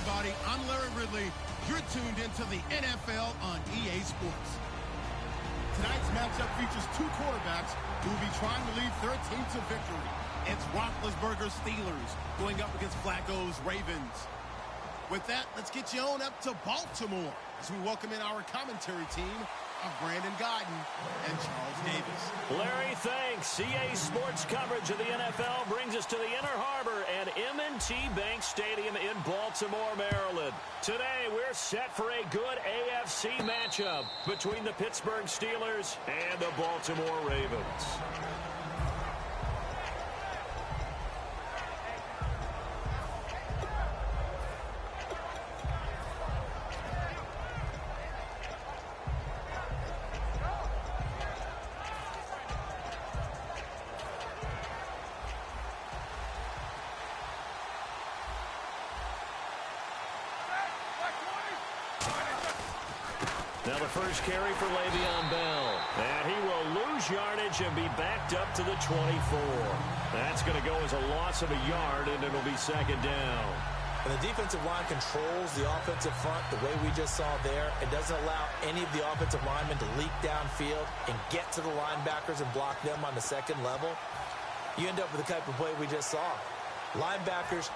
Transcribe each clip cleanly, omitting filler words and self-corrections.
everybody. I'm Larry Ridley. You're tuned into the NFL on EA Sports. Tonight's matchup features two quarterbacks who will be trying to lead their team to victory. It's Roethlisberger's Steelers going up against Flacco's Ravens. With that, let's get you on up to Baltimore as we welcome in our commentary team of Brandon Guyton and Charles Davis. Larry, thanks. EA Sports coverage of the NFL brings us to the Inner Harbor at M&T Bank Stadium in Baltimore, Maryland. Today, we're set for a good AFC matchup between the Pittsburgh Steelers and the Baltimore Ravens. Now the first carry for Le'Veon Bell. And he will lose yardage and be backed up to the 24. That's going to go as a loss of a yard, and it'll be second down. And the defensive line controls the offensive front the way we just saw there. It doesn't allow any of the offensive linemen to leak downfield and get to the linebackers and block them on the second level. You end up with the type of play we just saw. Linebackers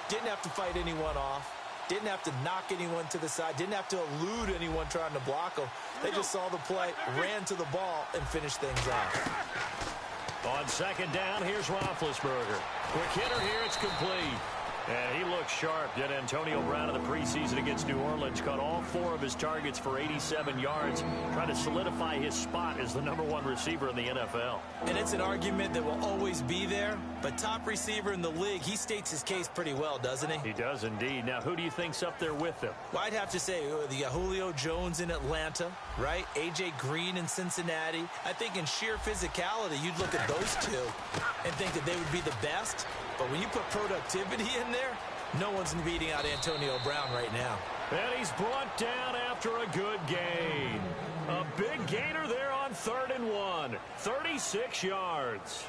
didn't have to fight anyone off. Didn't have to knock anyone to the side. Didn't have to elude anyone trying to block them. They just saw the play, ran to the ball, and finished things off. On second down, here's Roethlisberger. Quick hitter here, it's complete. And he looks sharp. Did Antonio Brown in the preseason against New Orleans. Caught all 4 of his targets for 87 yards. Trying to solidify his spot as the #1 receiver in the NFL. And it's an argument that will always be there. But top receiver in the league, he states his case pretty well, doesn't he? He does indeed. Now, who do you think's up there with him? Well, I'd have to say the Julio Jones in Atlanta, right? A.J. Green in Cincinnati. I think in sheer physicality, you'd look at those two and think that they would be the best. But when you put productivity in there, no one's beating out Antonio Brown right now. And he's brought down after a good gain. A big gainer there on 3rd and 1. 36 yards.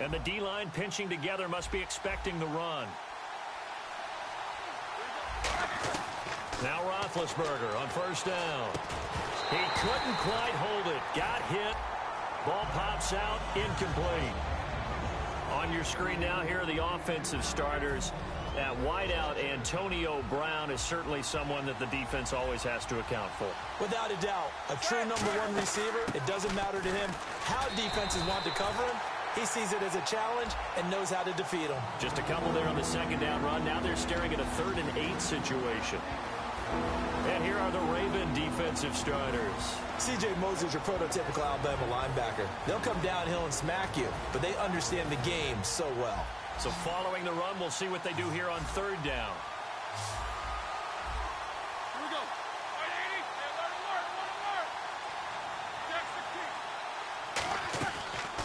And the D-line pinching together must be expecting the run. Now Roethlisberger on first down. He couldn't quite hold it. Got hit. Ball pops out. Incomplete. On your screen now, here are the offensive starters. At wideout, Antonio Brown is certainly someone that the defense always has to account for. Without a doubt, a true #1 receiver. It doesn't matter to him how defenses want to cover him. He sees it as a challenge and knows how to defeat them. Just a couple there on the second down run. Now they're staring at a 3rd and 8 situation. And here are the Raven defensive starters. C.J. Mosley's your prototypical Alabama linebacker. They'll come downhill and smack you, but they understand the game so well. So following the run, we'll see what they do here on 3rd down. Here we go. All right, 80. Let it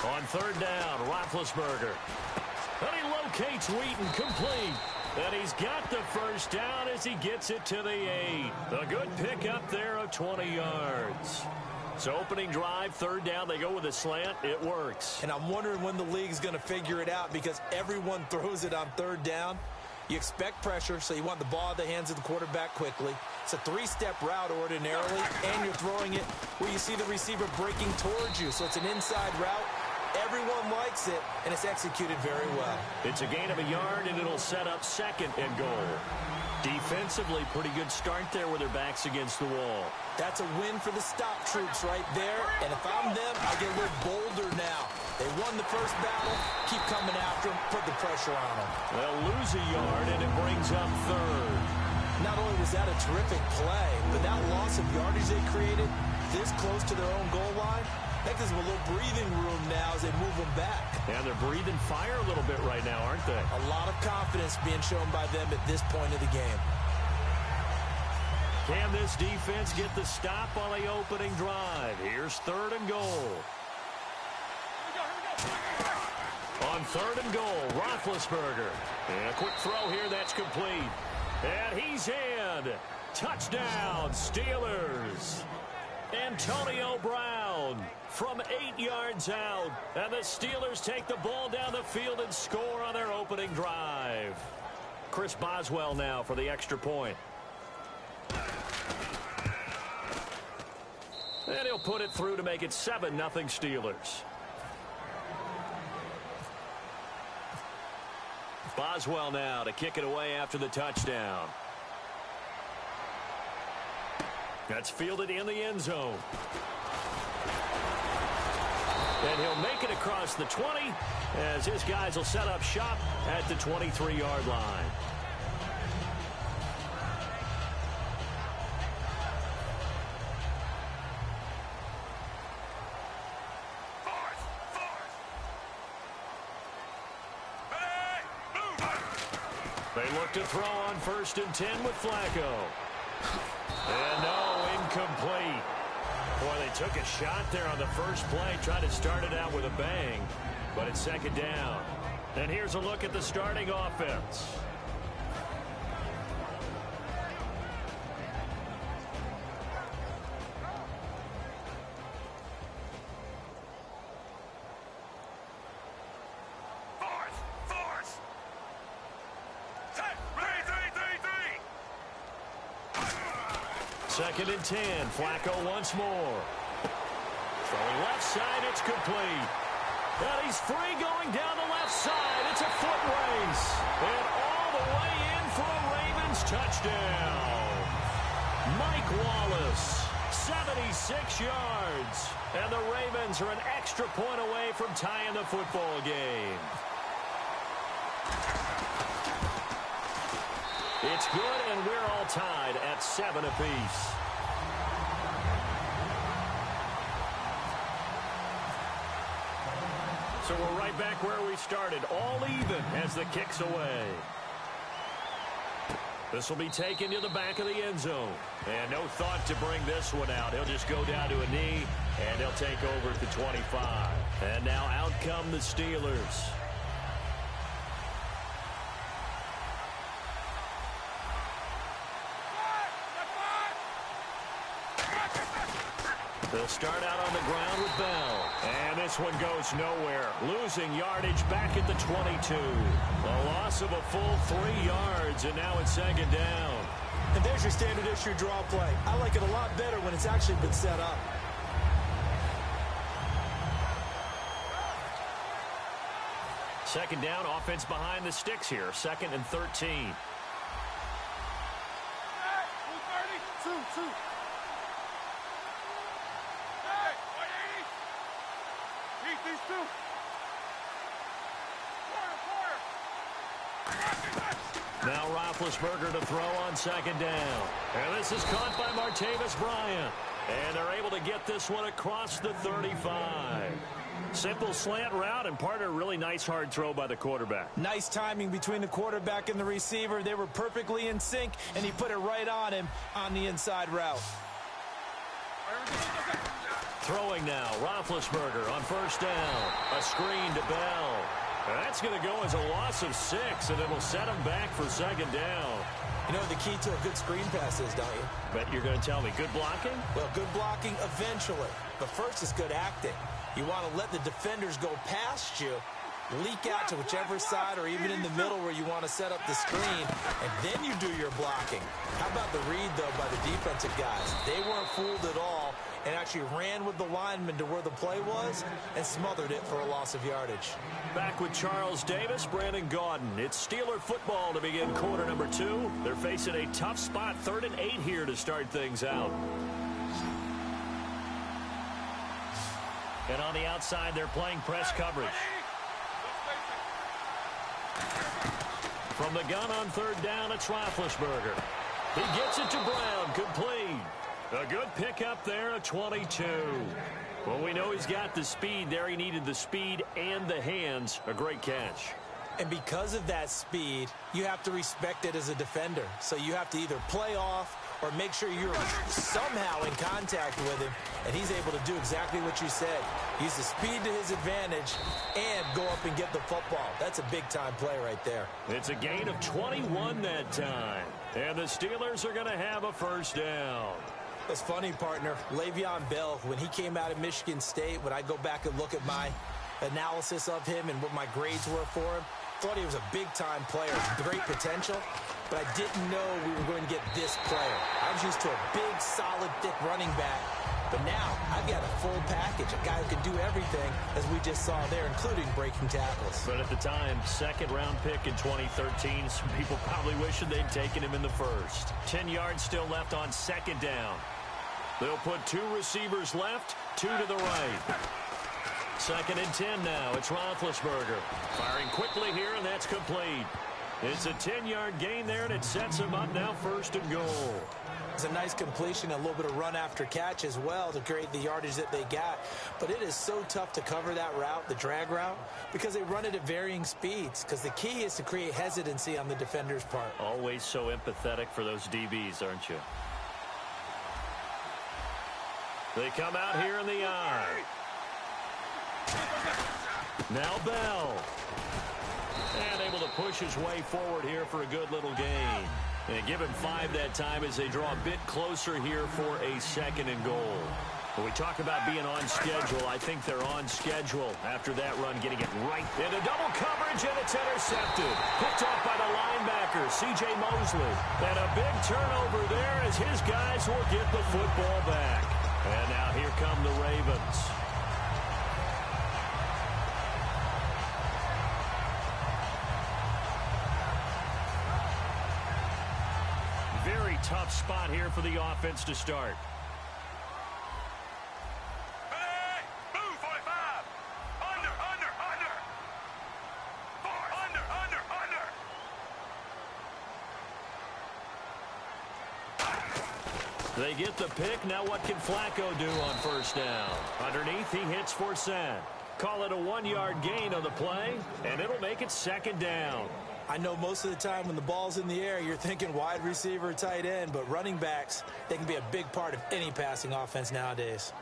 work. On 3rd down, Roethlisberger. And he locates Wheaton, complete. And he's got the first down as he gets it to the 8. A good pickup there of 20 yards. So opening drive, 3rd down, they go with a slant. It works. And I'm wondering when the league's going to figure it out because everyone throws it on 3rd down. You expect pressure, so you want the ball in the hands of the quarterback quickly. It's a 3-step route ordinarily, and you're throwing it where you see the receiver breaking towards you. So it's an inside route. Everyone likes it, and it's executed very well. It's a gain of a yard, and it'll set up 2nd and goal. Defensively, pretty good start there with their backs against the wall. That's a win for the stop troops right there, and if I'm them, I get a little bolder now. They won the first battle, keep coming after them, put the pressure on them. They'll lose a yard, and it brings up 3rd. Not only was that a terrific play, but that loss of yardage they created this close to their own goal line, that gives them a little breathing room now as they move them back. And they're breathing fire a little bit right now, aren't they? A lot of confidence being shown by them at this point of the game. Can this defense get the stop on the opening drive? Here's 3rd and goal. On 3rd and goal, Roethlisberger. And a quick throw here, that's complete. And he's in. Touchdown, Steelers. Antonio Brown from 8 yards out. And the Steelers take the ball down the field and score on their opening drive. Chris Boswell now for the extra point. And he'll put it through to make it 7-0 Steelers. Boswell now to kick it away after the touchdown. That's fielded in the end zone. And he'll make it across the 20 as his guys will set up shop at the 23-yard line. They look to throw on 1st and 10 with Flacco. And no, incomplete. Boy, they took a shot there on the first play, tried to start it out with a bang, but it's 2nd down. And here's a look at the starting offense. Second and 10. Flacco once more. Throwing left side, it's complete. And he's free going down the left side. It's a foot race. And all the way in for a Ravens touchdown. Mike Wallace, 76 yards. And the Ravens are an extra point away from tying the football game. It's good, and we're all tied at 7 apiece. So we're right back where we started, all even as the kick's away. This will be taken to the back of the end zone. And no thought to bring this one out. He'll just go down to a knee, and he'll take over at the 25. And now out come the Steelers. They'll start out on the ground with Bell. And this one goes nowhere. Losing yardage back at the 22. A loss of a full 3 yards, and now it's 2nd down. And there's your standard issue draw play. I like it a lot better when it's actually been set up. Second down, offense behind the sticks here. 2nd and 13. Hey, 2-30. 2-2. These two. Now Roethlisberger to throw on 2nd down. And this is caught by Martavis Bryant. And they're able to get this one across the 35. Simple slant route and part of a really nice hard throw by the quarterback. Nice timing between the quarterback and the receiver. They were perfectly in sync, and he put it right on him on the inside route. Throwing now, Roethlisberger on 1st down. A screen to Bell. And that's going to go as a loss of 6, and it will set him back for 2nd down. You know what the key to a good screen pass is, don't you? Bet you're going to tell me good blocking? Well, good blocking eventually. But first is good acting. You want to let the defenders go past you, leak out to whichever side or even in the middle where you want to set up the screen, and then you do your blocking. How about the read, though, by the defensive guys? They weren't fooled at all and actually ran with the lineman to where the play was and smothered it for a loss of yardage. Back with Charles Davis, Brandon Gaudin. It's Steeler football to begin quarter number 2. They're facing a tough spot, 3rd and 8 here to start things out. And on the outside, they're playing press coverage. From the gun on 3rd down, it's Roethlisberger. He gets it to Brown, complete. A good pickup there, a 22. Well, we know he's got the speed there. He needed the speed and the hands. A great catch. And because of that speed, you have to respect it as a defender. So you have to either play off or make sure you're somehow in contact with him, and he's able to do exactly what you said. Use the speed to his advantage and go up and get the football. That's a big-time play right there. It's a gain of 21 that time. And the Steelers are going to have a first down. It's funny, partner. Le'Veon Bell, when he came out of Michigan State, when I go back and look at my analysis of him and what my grades were for him, thought he was a big-time player, great potential, but I didn't know we were going to get this player. I was used to a big, solid, thick running back, but now I've got a full package, a guy who can do everything, as we just saw there, including breaking tackles. But at the time, second-round pick in 2013, some people probably wishing they'd taken him in the first. 10 yards still left on second down. They'll put 2 receivers left, 2 to the right. Second and 10 now. It's Roethlisberger. Firing quickly here, and that's complete. It's a 10-yard gain there, and it sets him up now first and goal. It's a nice completion, a little bit of run after catch as well to create the yardage that they got. But it is so tough to cover that route, the drag route, because they run it at varying speeds. Because the key is to create hesitancy on the defender's part. Always so empathetic for those DBs, aren't you? They come out here in the eye. Now Bell. And able to push his way forward here for a good little gain. And give him 5 that time as they draw a bit closer here for a second and goal. When we talk about being on schedule, I think they're on schedule after that run, getting it right into double coverage, and it's intercepted. Picked off by the linebacker, C.J. Mosley. And a big turnover there as his guys will get the football back. And now here come the Ravens. Very tough spot here for the offense to start. Hey, move, 45. Under. They get the pick. Now what can Flacco do on first down? Underneath, he hits for Sen. Call it a 1-yard gain on the play, and it'll make it second down. I know most of the time when the ball's in the air, you're thinking wide receiver, tight end, but running backs, they can be a big part of any passing offense nowadays.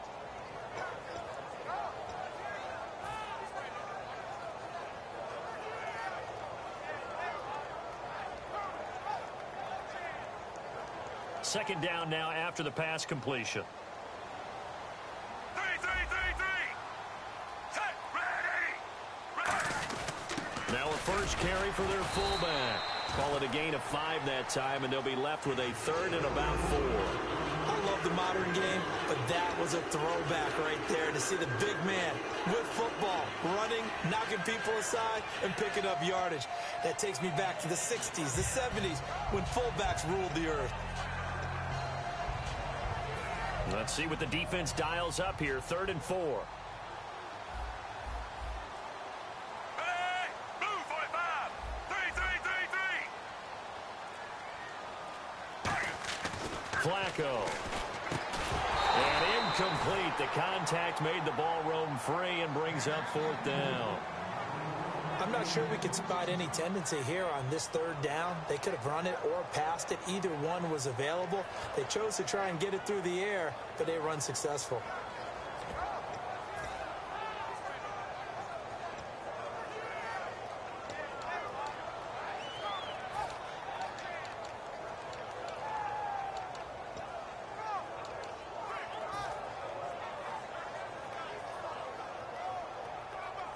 Second down now after the pass completion. 3. Set, ready. Now a first carry for their fullback. Call it a gain of 5 that time, and they'll be left with a third and about 4. I love the modern game, but that was a throwback right there to see the big man with football, running, knocking people aside, and picking up yardage. That takes me back to the 60s, the 70s, when fullbacks ruled the earth. Let's see what the defense dials up here. 3rd and 4. Hey, move, 45. 3. Flacco. And incomplete. The contact made the ball roam free and brings up 4th down. I'm not sure we could spot any tendency here on this 3rd down. They could have run it or passed it. Either one was available. They chose to try and get it through the air, but they were unsuccessful.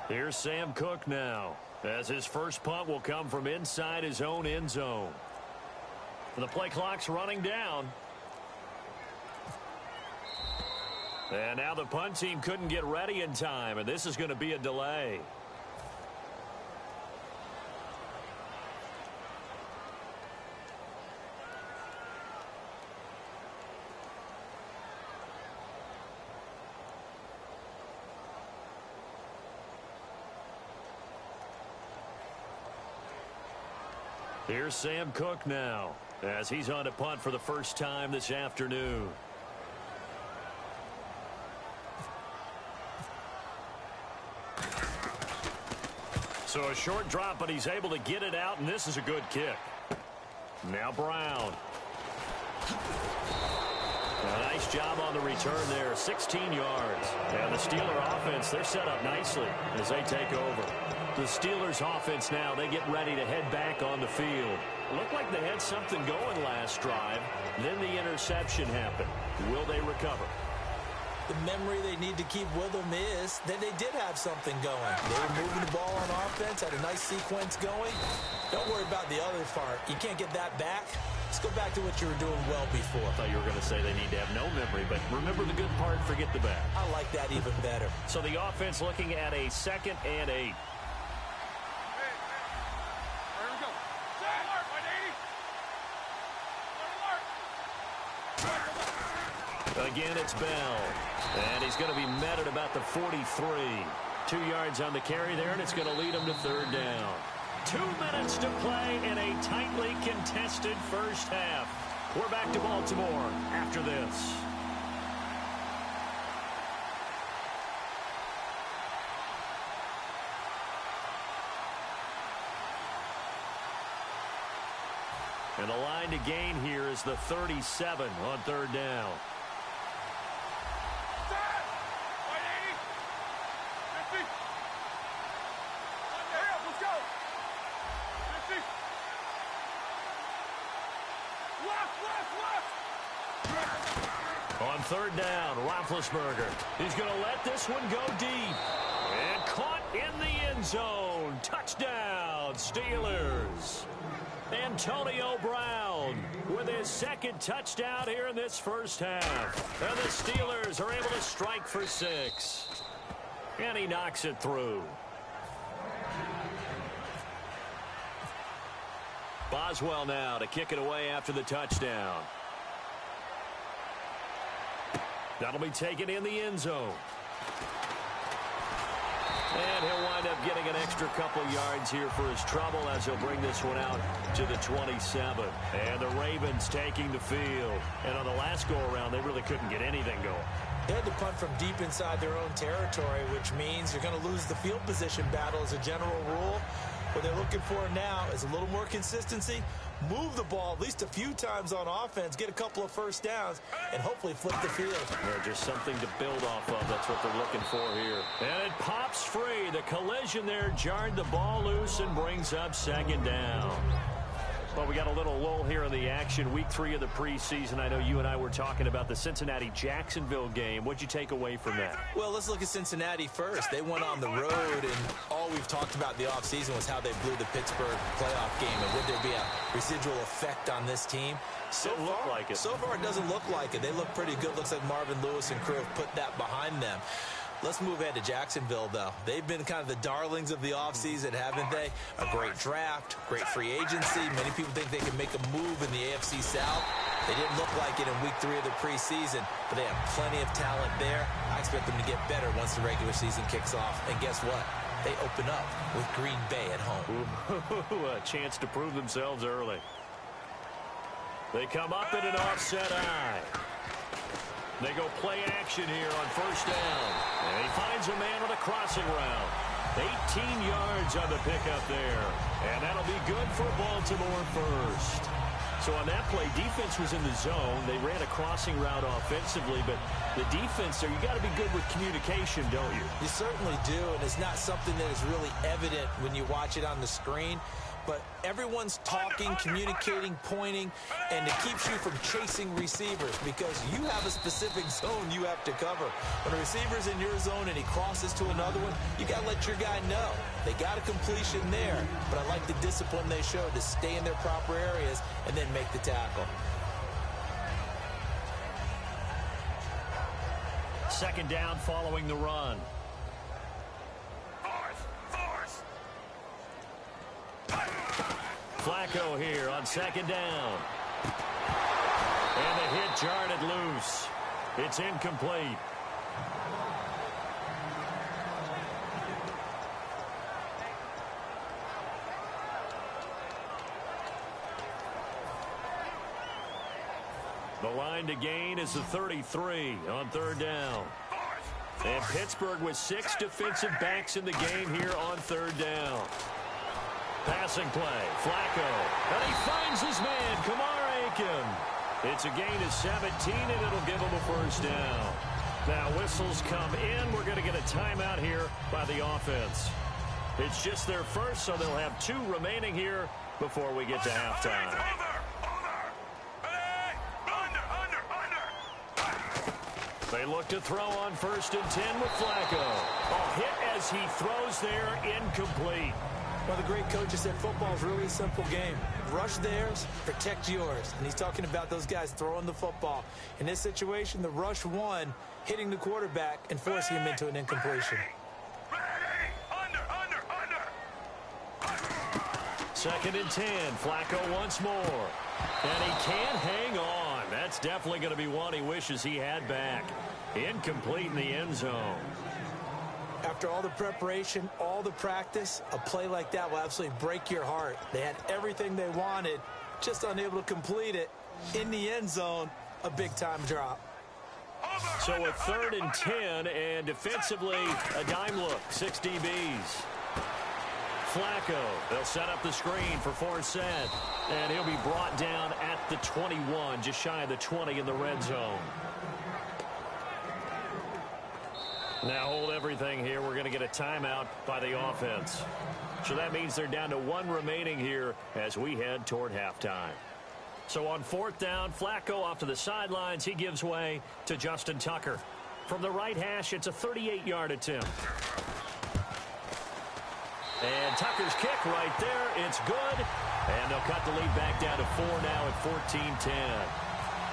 Here's Sam Cook now, as his first punt will come from inside his own end zone. The play clock's running down. And now the punt team couldn't get ready in time, and this is going to be a delay. Here's Sam Cook now, as he's on to punt for the first time this afternoon. So a short drop, but he's able to get it out, and this is a good kick. Now Brown. A nice job on the return there, 16 yards. And the Steeler offense, they're set up nicely as they take over. The Steelers offense now, they get ready to head back on the field. Looked like they had something going last drive. Then the interception happened. Will they recover? The memory they need to keep with them is that they did have something going. They were moving the ball on offense, had a nice sequence going. Don't worry about the other part. You can't get that back. Let's go back to what you were doing well before. I thought you were going to say they need to have no memory, but remember the good part, forget the bad. I like that even better. So the offense looking at a 2nd and 8. Again, it's Bell. And he's going to be met at about the 43. 2 yards on the carry there, and it's going to lead him to 3rd down. 2 minutes to play in a tightly contested first half. We're back to Baltimore after this. And the line to gain here is the 37 on 3rd down. On 3rd down, Roethlisberger. He's going to let this one go deep. And caught in the end zone. Touchdown, Steelers. Antonio Brown with his 2nd touchdown here in this first half. And the Steelers are able to strike for 6. And he knocks it through. Boswell now to kick it away after the touchdown. That'll be taken in the end zone. And he'll wind up getting an extra couple yards here for his trouble as he'll bring this one out to the 27. And the Ravens taking the field. And on the last go-around, they really couldn't get anything going. They had to punt from deep inside their own territory, which means you're going to lose the field position battle as a general rule. What they're looking for now is a little more consistency, move the ball at least a few times on offense, get a couple of first downs, and hopefully flip the field. Yeah, just something to build off of. That's what they're looking for here. And it pops free. The collision there jarred the ball loose and brings up 2nd down. Well, we got a little lull here in the action. Week 3 of the preseason. I know you and I were talking about the Cincinnati-Jacksonville game. What'd you take away from that? Well, let's look at Cincinnati first. They went on the road, and all we've talked about the offseason was how they blew the Pittsburgh playoff game. And would there be a residual effect on this team? So far, it doesn't look like it. They look pretty good. Looks like Marvin Lewis and crew have put that behind them. Let's move ahead to Jacksonville, though. They've been kind of the darlings of the offseason, haven't they? A great draft, great free agency. Many people think they can make a move in the AFC South. They didn't look like it in Week 3 of the preseason, but they have plenty of talent there. I expect them to get better once the regular season kicks off. And guess what? They open up with Green Bay at home. A chance to prove themselves early. They come up in an offset eye. They go play action here on 1st down. And he finds a man on a crossing route. 18 yards on the pickup there. And that'll be good for Baltimore first. So on that play, defense was in the zone. They ran a crossing route offensively, but the defense there, you got to be good with communication, don't you? You certainly do, and it's not something that is really evident when you watch it on the screen. But everyone's talking, communicating, pointing, and it keeps you from chasing receivers because you have a specific zone you have to cover. When a receiver's in your zone and he crosses to another one, you got to let your guy know. They got a completion there, but I like the discipline they showed to stay in their proper areas and then make the tackle. 2nd down following the run. Flacco here on 2nd down. And the hit jarred it loose. It's incomplete. The line to gain is the 33 on 3rd down. And Pittsburgh with 6 defensive backs in the game here on 3rd down. Passing play, Flacco, and he finds his man, Kamar Aiken. It's a gain of 17, and it'll give them a first down. Now, whistles come in. We're going to get a timeout here by the offense. It's just their first, so they'll have 2 remaining here before we get to halftime. They look to throw on 1st and 10 with Flacco. A hit as he throws there, incomplete. Well, the great coach said football is really a simple game. Rush theirs, protect yours. And he's talking about those guys throwing the football. In this situation, the rush won, hitting the quarterback and forcing him into an incompletion. 2nd and 10. Flacco once more. And he can't hang on. That's definitely going to be one he wishes he had back. Incomplete in the end zone. After all the preparation, all the practice, a play like that will absolutely break your heart. They had everything they wanted, just unable to complete it. In the end zone, a big-time drop. So a 3rd and 10, and defensively, a dime look, 6 DBs. Flacco, they'll set up the screen for Forsett, and he'll be brought down at the 21, just shy of the 20 in the red zone. Now hold everything here. We're going to get a timeout by the offense. So that means they're down to 1 remaining here as we head toward halftime. So on 4th down, Flacco off to the sidelines. He gives way to Justin Tucker. From the right hash, it's a 38-yard attempt. And Tucker's kick right there. It's good. And they'll cut the lead back down to 4 now at 14-10.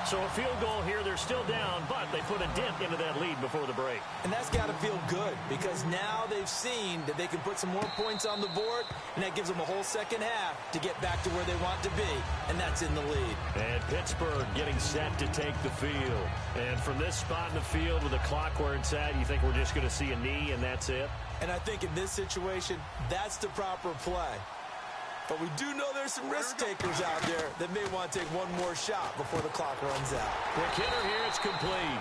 So a field goal here. They're still down, but they put a dent into that lead before the break. And that's got to feel good because now they've seen that they can put some more points on the board, and that gives them a whole second half to get back to where they want to be, and that's in the lead. And Pittsburgh getting set to take the field. And from this spot in the field with the clock where it's at, you think we're just going to see a knee and that's it? And I think in this situation, that's the proper play. But we do know there's some risk takers out there that may want to take one more shot before the clock runs out. Quick hitter here, it's complete.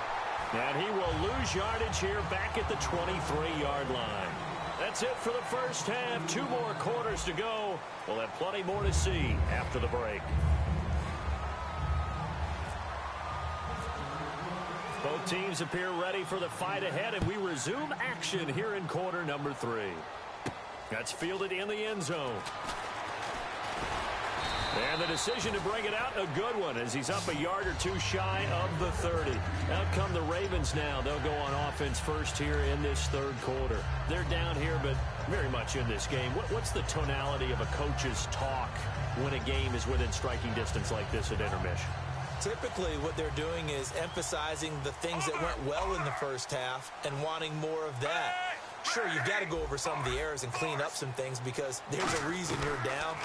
And he will lose yardage here back at the 23-yard line. That's it for the first half. 2 more quarters to go. We'll have plenty more to see after the break. Both teams appear ready for the fight ahead, and we resume action here in quarter number 3. That's fielded in the end zone. And the decision to bring it out, a good one, as he's up a yard or 2 shy of the 30. Out come the Ravens now. They'll go on offense first here in this 3rd quarter. They're down here, but very much in this game. What's the tonality of a coach's talk when a game is within striking distance like this at intermission? Typically, what they're doing is emphasizing the things that went well in the first half and wanting more of that. Sure, you've got to go over some of the errors and clean up some things because there's a reason you're down.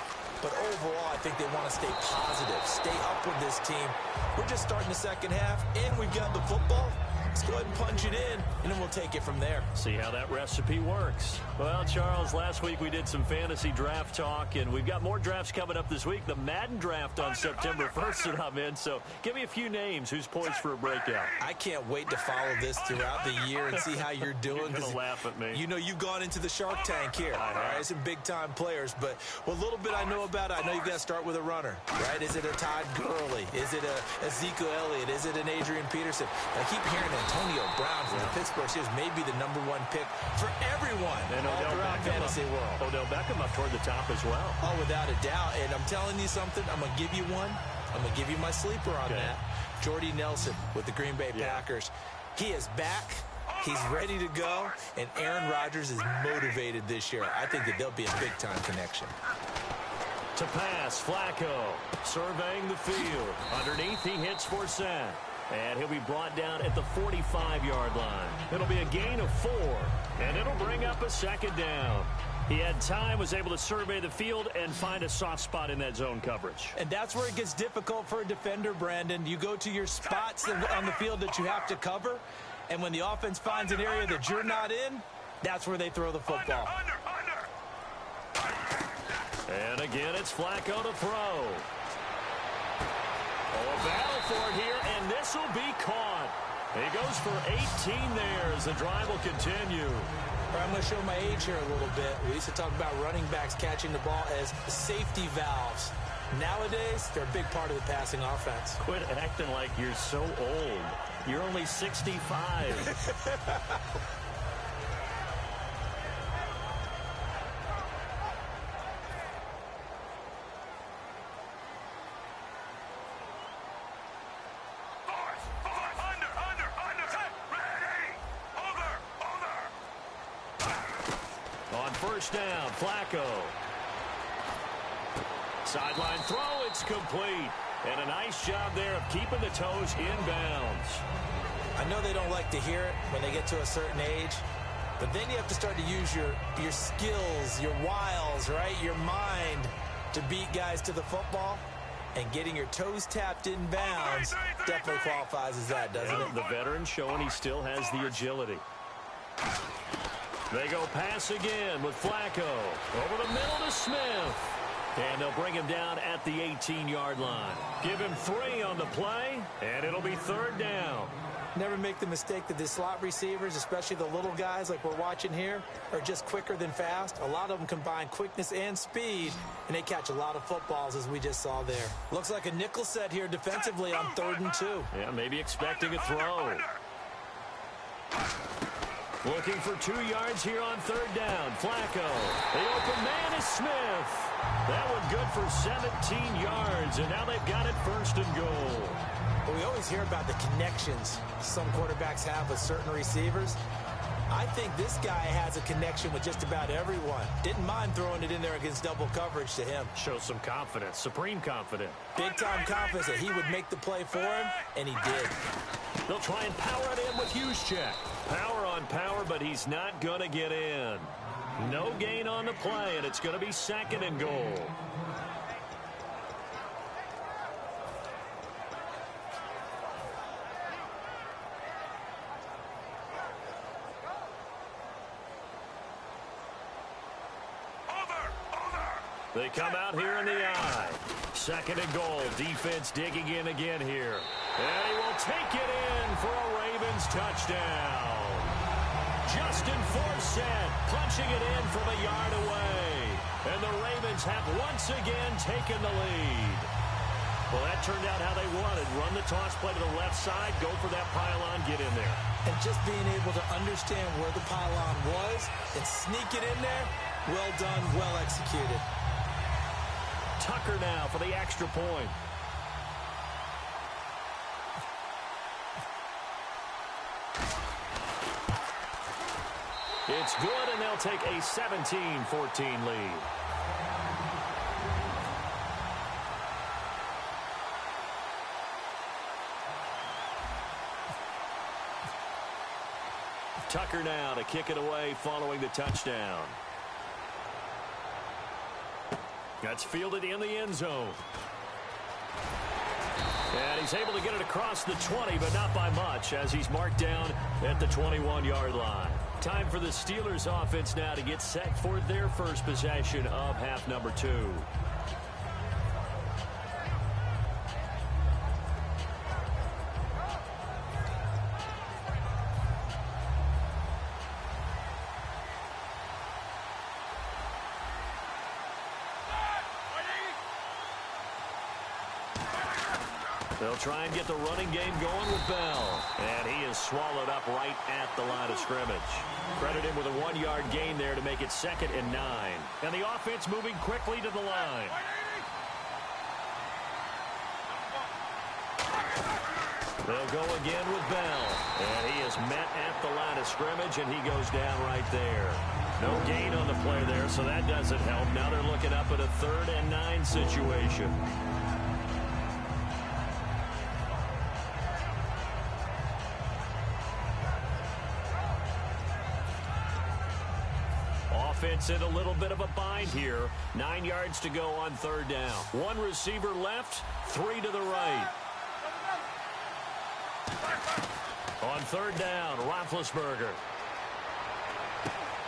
But overall, I think they want to stay positive, stay up with this team. We're just starting the second half, and we've got the football. Let's go ahead and punch it in, and then we'll take it from there. See how that recipe works. Well, Charles, last week we did some fantasy draft talk, and we've got more drafts coming up this week. The Madden draft on September 1st that I'm in, so give me a few names. Who's poised for a breakout? I can't wait to follow this throughout the year and see how you're doing. You're going to laugh at me. You know you've gone into the Shark Tank here. All right, some big-time players, but what little bit I know about it, I know you've got to start with a runner, right? Is it a Todd Gurley? Is it a Ezekiel Elliott? Is it an Adrian Peterson? I keep hearing Antonio Brown from the Pittsburgh Steelers may be the #1 pick for everyone and all throughout fantasy world. Odell Beckham up toward the top as well. Oh, without a doubt. And I'm telling you something. I'm going to give you one. I'm going to give you my sleeper on that. Jordy Nelson with the Green Bay Packers. He is back. He's ready to go. And Aaron Rodgers is motivated this year. I think that there'll be a big-time connection. To pass, Flacco surveying the field. Underneath, he hits Forsett. And he'll be brought down at the 45-yard line. It'll be a gain of 4, and it'll bring up a 2nd down. He had time, was able to survey the field and find a soft spot in that zone coverage. And that's where it gets difficult for a defender, Brandon. You go to your spots on the field that you have to cover, and when the offense finds an area that you're not in, that's where they throw the football. And again, it's Flacco to throw. Oh, a battle for it here, and this will be caught. He goes for 18 there as the drive will continue. I'm going to show my age here a little bit. We used to talk about running backs catching the ball as safety valves. Nowadays, they're a big part of the passing offense. Quit acting like you're so old. You're only 65. First down, Flacco. Sideline throw, it's complete. And a nice job there of keeping the toes inbounds. I know they don't like to hear it when they get to a certain age, but then you have to start to use your skills, your wiles, right? Your mind to beat guys to the football. And getting your toes tapped in bounds definitely qualifies as that, doesn't it? The veteran showing he still has the agility. They go pass again with Flacco. Over the middle to Smith. And they'll bring him down at the 18-yard line. Give him 3 on the play, and it'll be third down. Never make the mistake that the slot receivers, especially the little guys like we're watching here, are just quicker than fast. A lot of them combine quickness and speed, and they catch a lot of footballs, as we just saw there. Looks like a nickel set here defensively on 3rd and 2. Yeah, maybe expecting a throw. Looking for 2 yards here on 3rd down. Flacco. The open man is Smith. That one good for 17 yards, and now they've got it 1st and goal. Well, we always hear about the connections some quarterbacks have with certain receivers. I think this guy has a connection with just about everyone. Didn't mind throwing it in there against double coverage to him. Shows some confidence, supreme confidence. Big-time confidence that he would make the play for him, and he did. They'll try and power it in with Juszczyk. Power on power, but he's not going to get in. No gain on the play, and it's going to be 2nd and goal. They come out here in the eye. 2nd and goal. Defense digging in again here. And he will take it in for a Ravens touchdown. Justin Forsett punching it in from a yard away. And the Ravens have once again taken the lead. Well, that turned out how they wanted. Run the toss play to the left side, go for that pylon, get in there. And just being able to understand where the pylon was and sneak it in there, well done, well executed. Tucker now for the extra point. It's good, and they'll take a 17-14 lead. Tucker now to kick it away following the touchdown. That's fielded in the end zone. And he's able to get it across the 20, but not by much, as he's marked down at the 21-yard line. Time for the Steelers offense now to get set for their first possession of half number 2. They'll try and get the running game going with Bell. And he is swallowed up right at the line of scrimmage. Credit him with a 1-yard gain there to make it 2nd and 9. And the offense moving quickly to the line. They'll go again with Bell. And he is met at the line of scrimmage, and he goes down right there. No gain on the play there, so that doesn't help. Now they're looking up at a 3rd and 9 situation. Offense in a little bit of a bind here. 9 yards to go on 3rd down. 1 receiver left, 3 to the right. On 3rd down, Roethlisberger.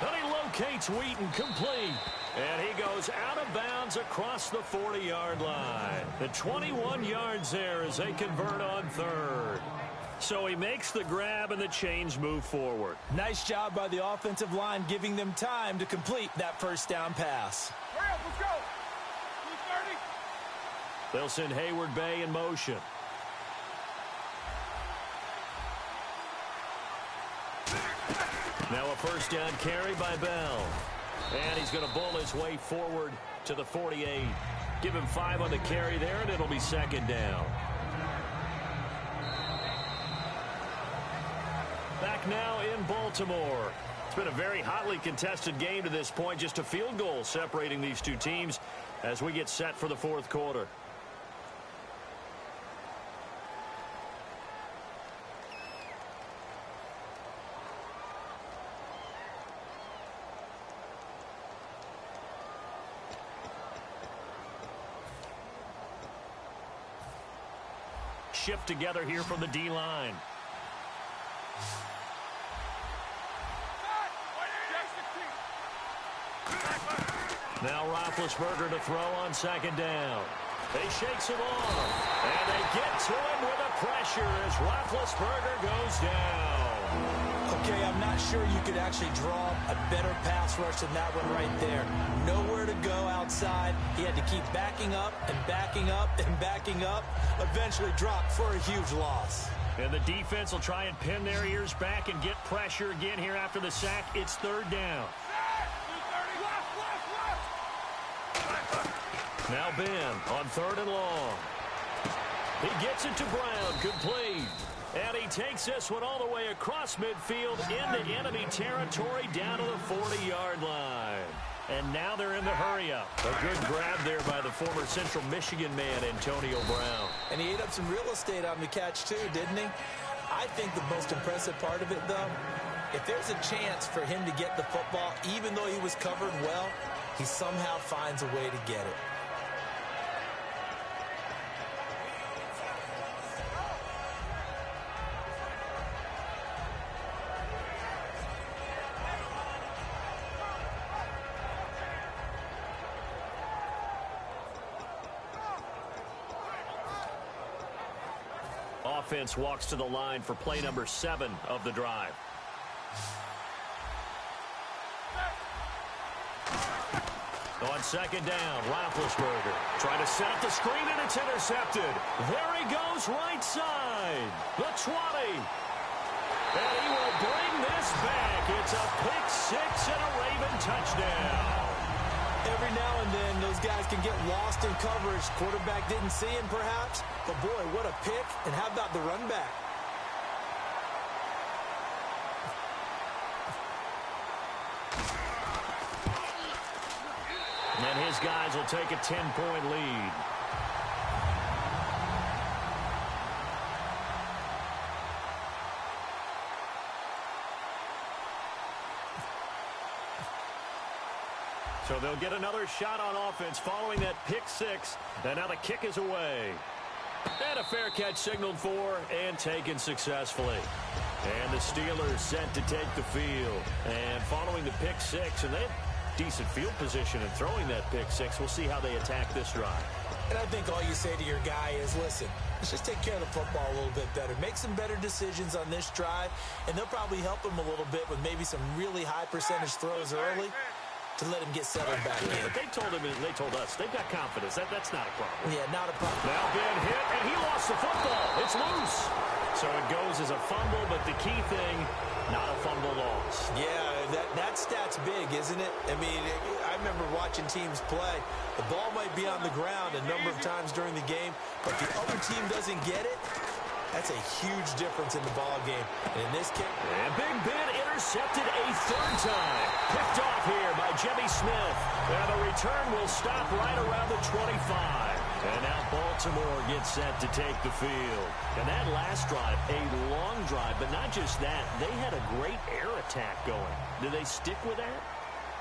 Then he locates Wheaton, complete. And he goes out of bounds across the 40-yard line. The 21 yards there as they convert on 3rd. So he makes the grab and the chains move forward. Nice job by the offensive line giving them time to complete that first down pass. Hurry up, let's go. They'll send Hayward Bay in motion. Now a first down carry by Bell. And he's going to bull his way forward to the 48. Give him 5 on the carry there, and it'll be second down. Back now in Baltimore. It's been a very hotly contested game to this point. Just a field goal separating these two teams as we get set for the fourth quarter. Shift together here from the D-line. Now Roethlisberger to throw on second down. He shakes him off, and they get to him with the pressure as Roethlisberger goes down. Okay, I'm not sure you could actually draw a better pass rush than that one right there. Nowhere to go outside. He had to keep backing up and backing up and backing up. Eventually dropped for a huge loss. And the defense will try and pin their ears back and get pressure again here after the sack. It's third down. Now Ben on third and long. He gets it to Brown, complete. And he takes this one all the way across midfield into enemy territory down to the 40-yard line. And now they're in the hurry-up. A good grab there by the former Central Michigan man, Antonio Brown. And he ate up some real estate on the catch, too, didn't he? I think the most impressive part of it, though, if there's a chance for him to get the football, even though he was covered well, he somehow finds a way to get it. Offense walks to the line for play number 7 of the drive. On second down, Roethlisberger trying to set up the screen, and it's intercepted. There he goes, right side. The 20. And he will bring this back. It's a pick 6 and a Raven touchdown. Every now and then, those guys can get lost in coverage. Quarterback didn't see him, perhaps. But, boy, what a pick. And how about the run back? And his guys will take a 10-point lead. So they'll get another shot on offense following that pick 6. And now the kick is away. And a fair catch signaled for and taken successfully. And the Steelers set to take the field. And following the pick 6, and they have decent field position in throwing that pick 6. We'll see how they attack this drive. And I think all you say to your guy is, listen, let's just take care of the football a little bit better. Make some better decisions on this drive, and they'll probably help him a little bit with maybe some really high percentage throws early to let him get settled back in. But they told him, and they told us, they've got confidence. That's not a problem. Yeah, not a problem. Now Ben hit, and he lost the football. It's loose. So it goes as a fumble, but the key thing, not a fumble loss. Yeah, that stat's big, isn't it? I mean, I remember watching teams play. The ball might be on the ground a number of times during the game, but the other team doesn't get it. That's a huge difference in the ball game. And in this case, and Big Ben intercepted a third time. Picked off here by Jimmy Smith. And the return will stop right around the 25. And now Baltimore gets set to take the field. And that last drive, a long drive, but not just that. They had a great air attack going. Do they stick with that?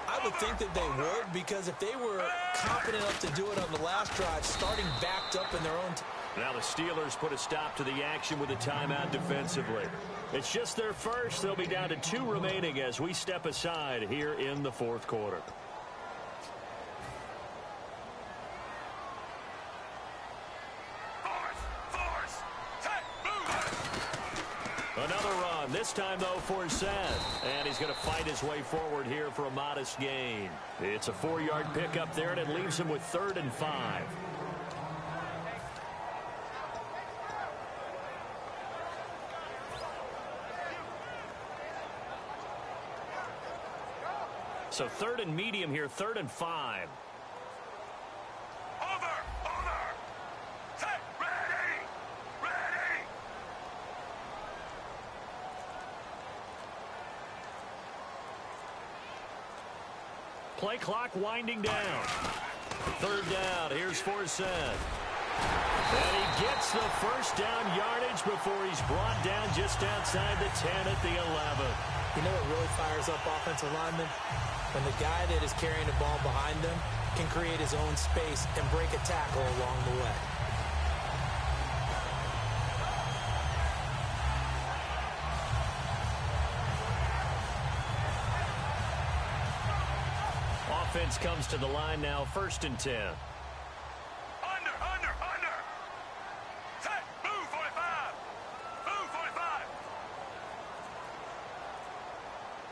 I would think that they would, because if they were confident enough to do it on the last drive, starting backed up in their own now the Steelers put a stop to the action with a timeout defensively. It's just their first. They'll be down to 2 remaining as we step aside here in the fourth quarter. Another run, this time, though, for Seth. And he's going to fight his way forward here for a modest gain. It's a 4-yard pickup there, and it leaves him with 3rd and 5. So 3rd and medium here, 3rd and 5. Over. Set. Ready. Play clock winding down. 3rd down. Here's Forsett. And he gets the first down yardage before he's brought down just outside the 10 at the 11. You know what really fires up offensive linemen? When the guy that is carrying the ball behind them can create his own space and break a tackle along the way. Offense comes to the line now, 1st and 10. Under. Set. Move 45. Move 45.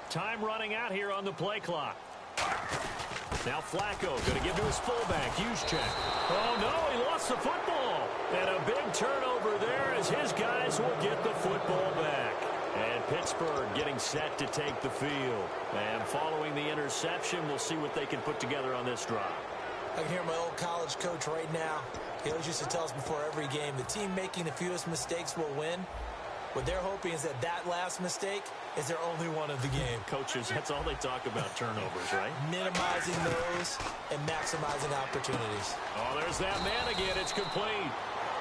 Time running out here on the play clock. Now Flacco going to give to his fullback. Juszczyk. Oh, no, he lost the football. And a big turnover there as his guys will get the football back. And Pittsburgh getting set to take the field. And following the interception, we'll see what they can put together on this drive. I can hear my old college coach right now. He always used to tell us before every game, the team making the fewest mistakes will win. What they're hoping is that last mistake is their only one of the game. Coaches, that's all they talk about, turnovers, right? Minimizing those and maximizing opportunities. Oh, there's that man again. It's complete.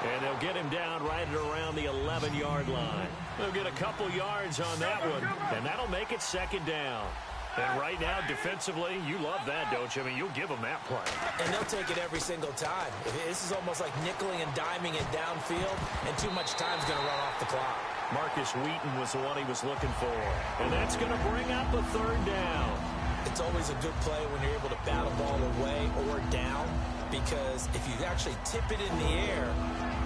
And they'll get him down right at around the 11-yard line. They'll get a couple yards on that one, and that'll make it 2nd down. And right now, defensively, you love that, don't you? I mean, you'll give them that play. And they'll take it every single time. This is almost like nickeling and diming it downfield, and too much time's going to run off the clock. Marcus Wheaton was the one he was looking for. And that's going to bring up a 3rd down. It's always a good play when you're able to bat a ball away or down, because if you actually tip it in the air,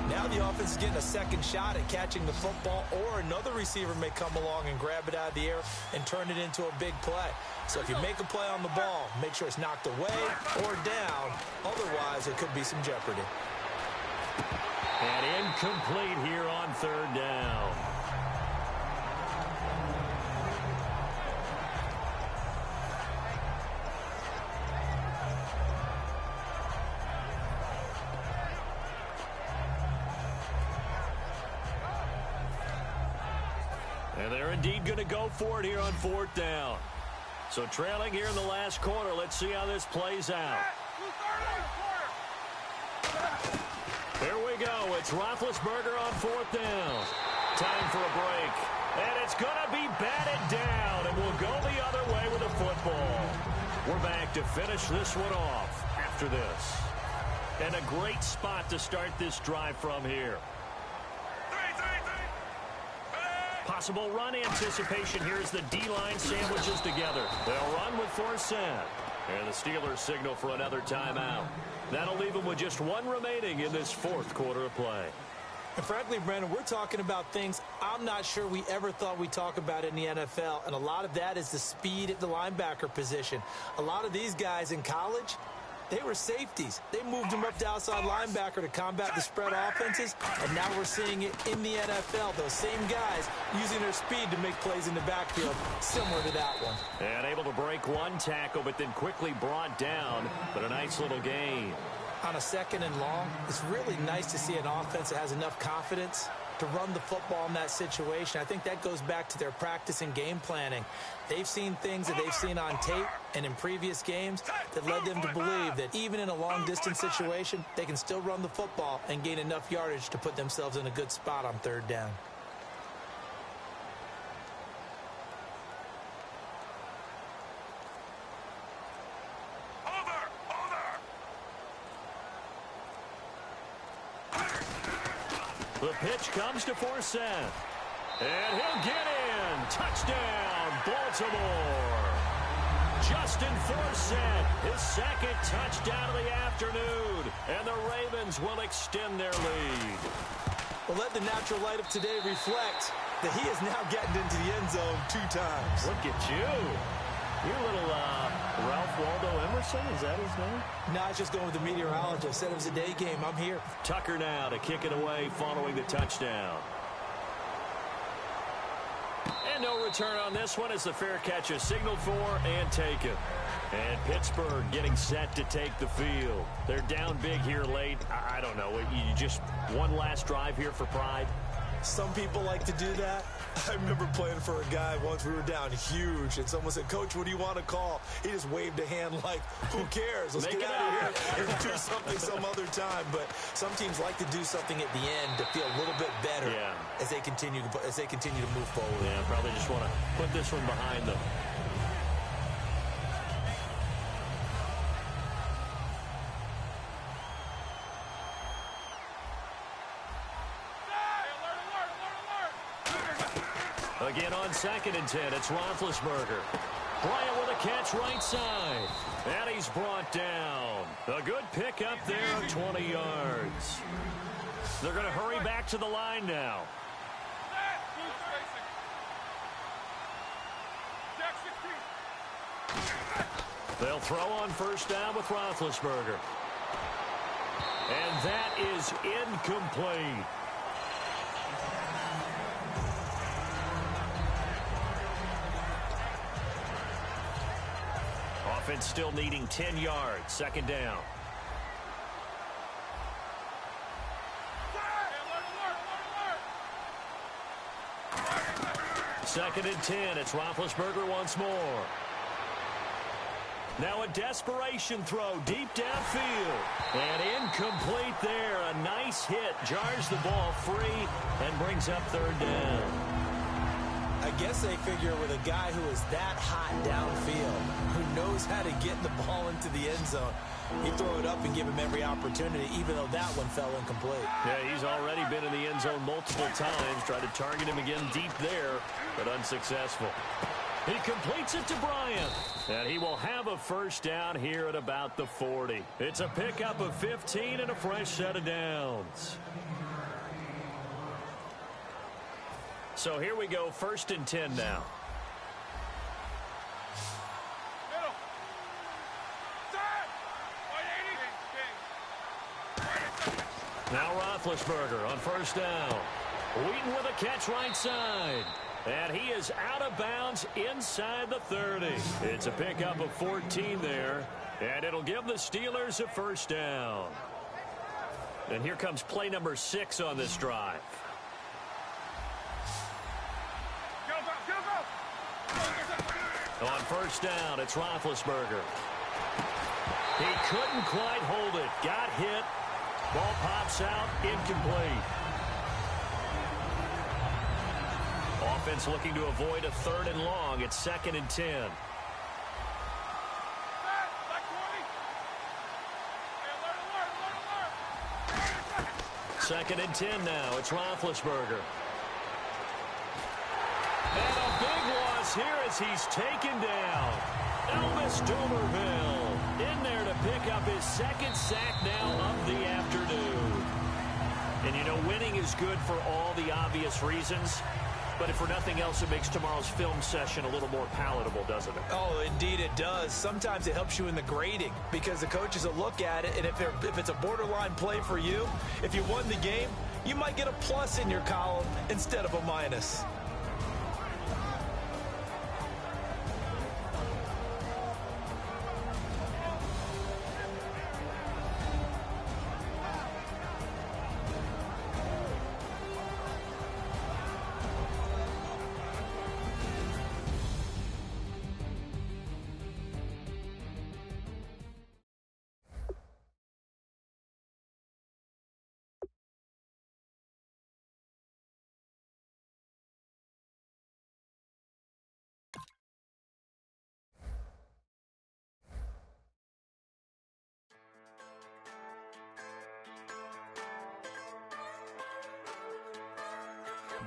now the offense is getting a second shot at catching the football, or another receiver may come along and grab it out of the air and turn it into a big play. So if you make a play on the ball, make sure it's knocked away or down. Otherwise, it could be some jeopardy. And incomplete here on 3rd down. And they're indeed going to go for it here on 4th down. So trailing here in the last quarter. Let's see how this plays out. Here we go. It's Roethlisberger on 4th down. Time for a break. And it's going to be batted down. And we'll go the other way with the football. We're back to finish this one off after this. And a great spot to start this drive from here. Possible run anticipation here as the D-line sandwiches together. They'll run with Forsett. And the Steelers signal for another timeout. That'll leave them with just one remaining in this 4th quarter of play. And frankly, Brandon, we're talking about things I'm not sure we ever thought we'd talk about in the NFL. And a lot of that is the speed at the linebacker position. A lot of these guys in college, they were safeties. They moved them up to outside linebacker to combat the spread offenses, and now we're seeing it in the NFL. Those same guys using their speed to make plays in the backfield, similar to that one. And able to break one tackle, but then quickly brought down, but a nice little gain. On a 2nd and long, it's really nice to see an offense that has enough confidence to run the football in that situation. I think that goes back to their practice and game planning. They've seen things that they've seen on tape and in previous games that led them to believe that even in a long-distance situation, they can still run the football and gain enough yardage to put themselves in a good spot on 3rd down. The pitch comes to Forsett. And he'll get in. Touchdown, Baltimore. Justin Forsett, his 2nd touchdown of the afternoon. And the Ravens will extend their lead. Well, let the natural light of today reflect that he is now getting into the end zone 2 times. Look at you. You're a little Ralph Waldo Emerson, is that his name? No, I was just going with the meteorologist. Said it was a day game. I'm here. Tucker now to kick it away following the touchdown. And no return on this one as the fair catch is signaled for and taken. And Pittsburgh getting set to take the field. They're down big here late. I don't know. You just one last drive here for pride? Some people like to do that. I remember playing for a guy once. We were down huge, and someone said, "Coach, what do you want to call?" He just waved a hand like, "Who cares? Let's get out of here and do something some other time." But some teams like to do something at the end to feel a little bit better as they continue to move forward. Yeah, probably just want to put this one behind them. Again on 2nd and 10, it's Roethlisberger. Bryant with a catch right side. And he's brought down. A good pickup there of 20 yards. They're going to hurry back to the line now. They'll throw on 1st down with Roethlisberger. And that is incomplete. Offense still needing 10 yards. 2nd down. Second and 10. It's Roethlisberger once more. Now a desperation throw deep downfield. And incomplete there. A nice hit. Jars the ball free and brings up 3rd down. I guess they figure with a guy who is that hot downfield, who knows how to get the ball into the end zone, you throw it up and give him every opportunity, even though that one fell incomplete. Yeah, he's already been in the end zone multiple times. Tried to target him again deep there, but unsuccessful. He completes it to Bryant, and he will have a 1st down here at about the 40. It's a pickup of 15 and a fresh set of downs. So here we go, 1st and 10 now. Now Roethlisberger on 1st down. Wheaton with a catch right side. And he is out of bounds inside the 30. It's a pickup of 14 there. And it'll give the Steelers a 1st down. And here comes play number 6 on this drive. On 1st down, it's Roethlisberger. He couldn't quite hold it. Got hit. Ball pops out. Incomplete. Offense looking to avoid a 3rd and long. It's 2nd and 10. Second and 10 now. It's Roethlisberger. And a big loss here as he's taken down. Elvis Dumervil in there to pick up his 2nd sack now of the afternoon. And, you know, winning is good for all the obvious reasons. But if for nothing else, it makes tomorrow's film session a little more palatable, doesn't it? Oh, indeed it does. Sometimes it helps you in the grading because the coaches will look at it, and if it's a borderline play for you, if you won the game, you might get a plus in your column instead of a minus.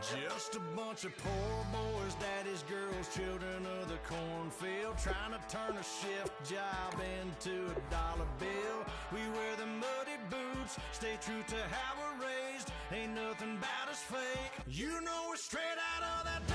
Just a bunch of poor boys, daddies, girls, children of the cornfield, trying to turn a shift job into a dollar bill. We wear the muddy boots, stay true to how we're raised. Ain't nothing about us fake. You know we're straight out of that